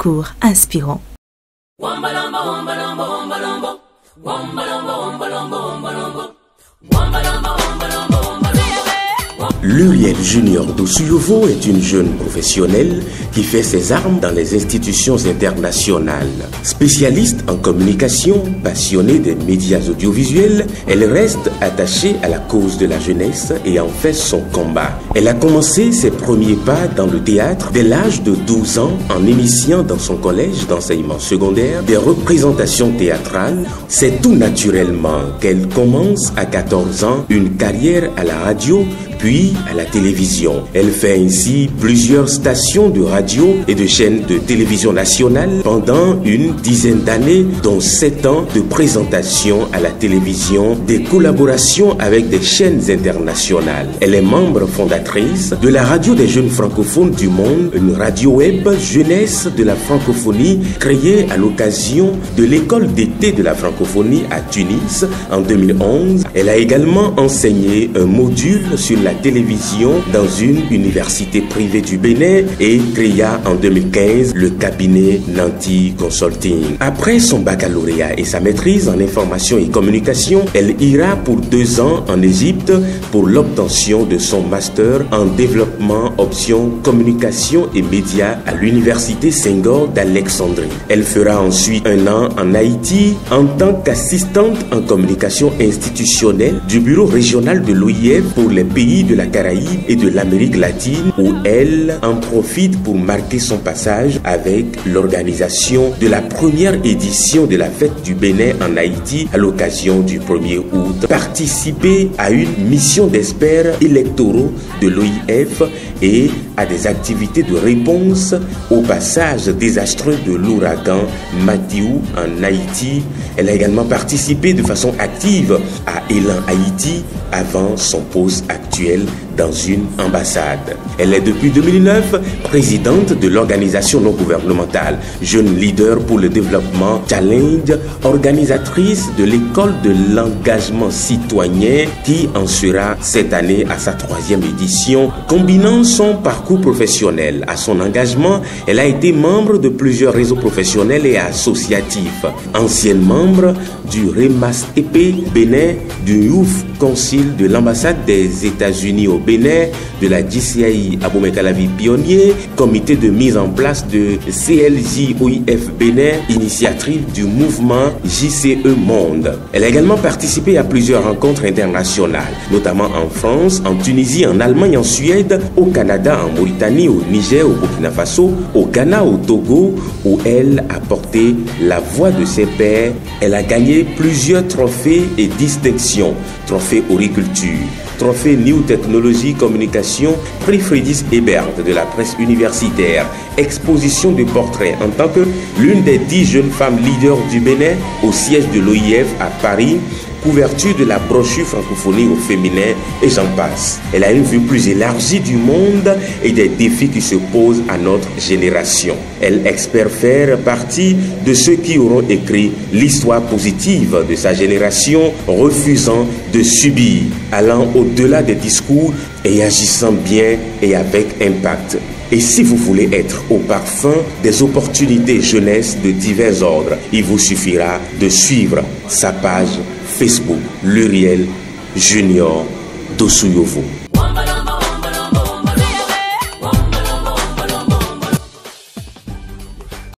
parcours inspirant. Luriel Junior Dosuyovo est une jeune professionnelle qui fait ses armes dans les institutions internationales. Spécialiste en communication, passionnée des médias audiovisuels, elle reste attachée à la cause de la jeunesse et en fait son combat. Elle a commencé ses premiers pas dans le théâtre dès l'âge de 12 ans en initiant dans son collège d'enseignement secondaire des représentations théâtrales. C'est tout naturellement qu'elle commence à 14 ans une carrière à la radio puis à la télévision. Elle fait ainsi plusieurs stations de radio et de chaînes de télévision nationales pendant une dizaine d'années, dont 7 ans de présentation à la télévision, des collaborations avec des chaînes internationales. Elle est membre fondatrice de la radio des jeunes francophones du monde, une radio web jeunesse de la francophonie créée à l'occasion de l'école d'été de la francophonie à Tunis en 2011. Elle a également enseigné un module sur la télévision dans une université privée du Bénin et créa en 2015 le cabinet Nanti Consulting. Après son baccalauréat et sa maîtrise en information et communication, elle ira pour 2 ans en Égypte pour l'obtention de son master en développement option communication et médias à l'université Senghor d'Alexandrie. Elle fera ensuite 1 an en Haïti en tant qu'assistante en communication institutionnelle du bureau régional de l'OIF pour les pays de la Caraïbe et de l'Amérique latine, où elle en profite pour marquer son passage avec l'organisation de la première édition de la fête du Bénin en Haïti à l'occasion du 1er août, participer à une mission d'experts électoraux de l'OIF et à des activités de réponse au passage désastreux de l'ouragan Mathieu en Haïti. Elle a également participé de façon active à Élan Haïti avant son poste actuel dans une ambassade. Elle est depuis 2009 présidente de l'organisation non gouvernementale Jeunes Leaders pour le Développement Challenge, organisatrice de l'école de l'engagement citoyen qui en sera cette année à sa 3e édition. Combinant son parcours professionnel à son engagement, elle a été membre de plusieurs réseaux professionnels et associatifs. Ancienne membre du REMAS-EP Bénin, du Youth Council de l'ambassade des États-Unis au Bénin, de la JCI Abomey-Calavi Pionnier, comité de mise en place de CLJ-OIF Bénin, initiatrice du mouvement JCE Monde. Elle a également participé à plusieurs rencontres internationales, notamment en France, en Tunisie, en Allemagne, en Suède, au Canada, en Mauritanie, au Niger, au Burkina Faso, au Ghana, au Togo, où elle a porté la voix de ses pairs. Elle a gagné plusieurs trophées et distinctions. Trophée Horticulture, Trophée New Technology Communication, Prix Friedrich Ebert de la presse universitaire, exposition de portraits en tant que l'une des 10 jeunes femmes leaders du Bénin au siège de l'OIF à Paris, couverture de la brochure francophonie au féminin et j'en passe. Elle a une vue plus élargie du monde et des défis qui se posent à notre génération. Elle espère faire partie de ceux qui auront écrit l'histoire positive de sa génération, refusant de subir, allant au-delà des discours et agissant bien et avec impact. Et si vous voulez être au parfum des opportunités jeunesse de divers ordres, il vous suffira de suivre sa page Facebook Luriel Junior Dosuyovo.